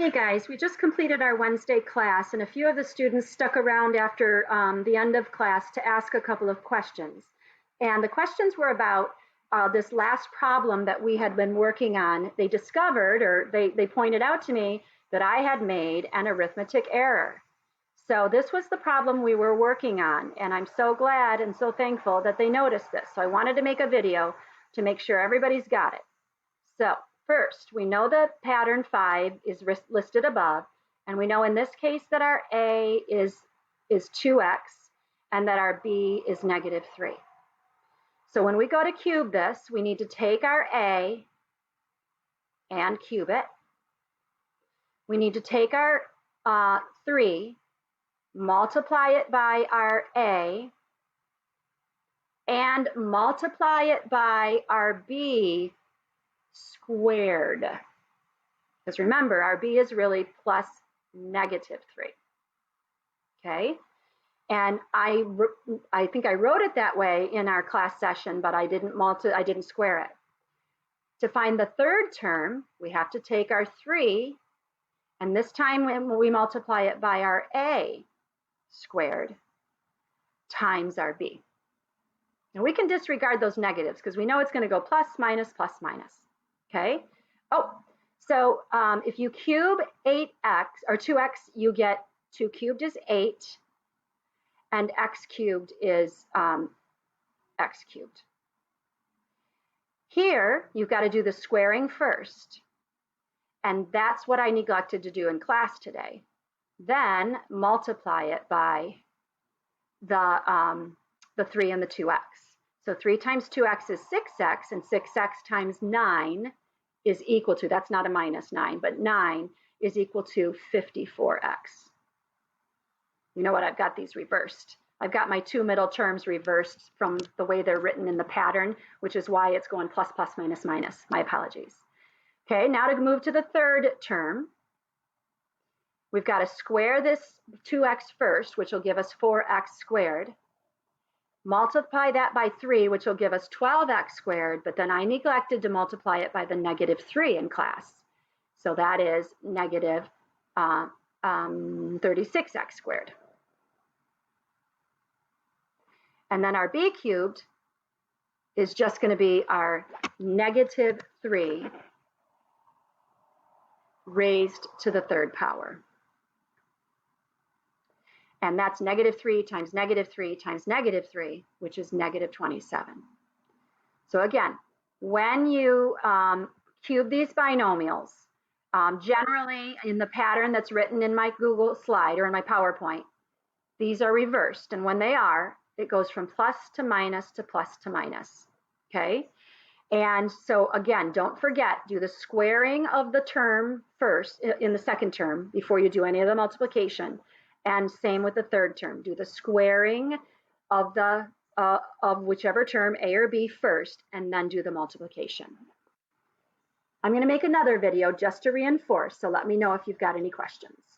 Hey guys, we just completed our Wednesday class and a few of the students stuck around after the end of class to ask a couple of questions. And the questions were about this last problem that we had been working on. They discovered, or they pointed out to me, that I had made an arithmetic error. So this was the problem we were working on, and I'm so glad and so thankful that they noticed this. So I wanted to make a video to make sure everybody's got it. So first, we know that pattern 5 is listed above, and we know in this case that our A is 2x and that our B is -3. So when we go to cube this, we need to take our A and cube it. We need to take our 3, multiply it by our A, and multiply it by our B squared. Because remember, our B is really plus -3. Okay? And I think I wrote it that way in our class session, but I didn't square it. To find the third term, we have to take our 3, and this time when we multiply it by our A squared times our B. Now we can disregard those negatives because we know it's going to go plus, minus, plus, minus. Okay? Oh, so if you cube 8x or 2x, you get 2 cubed is 8, and x cubed is x cubed. Here, you've got to do the squaring first, and that's what I neglected to do in class today. Then multiply it by the 3 and the 2x. So 3 times 2x is 6x, and 6x times 9 is equal to, that's not a minus 9, but 9 is equal to 54x. You know what, I've got these reversed. I've got my 2 middle terms reversed from the way they're written in the pattern, which is why it's going plus, plus, minus, minus. My apologies. Okay, now to move to the third term, we've got to square this 2x first, which will give us 4x squared. Multiply that by 3, which will give us 12x squared, but then I neglected to multiply it by the -3 in class. So that is -36x squared. And then our B cubed is just going to be our -3 raised to the third power. And that's -3 times -3 times -3, which is -27. So again, when you cube these binomials, generally in the pattern that's written in my Google slide or in my PowerPoint, these are reversed. And when they are, it goes from plus to minus to plus to minus. Okay? And so again, don't forget, do the squaring of the term first in the second term before you do any of the multiplication. And same with the third term. Do the squaring of whichever term, A or B, first, and then do the multiplication. I'm going to make another video just to reinforce, so let me know if you've got any questions.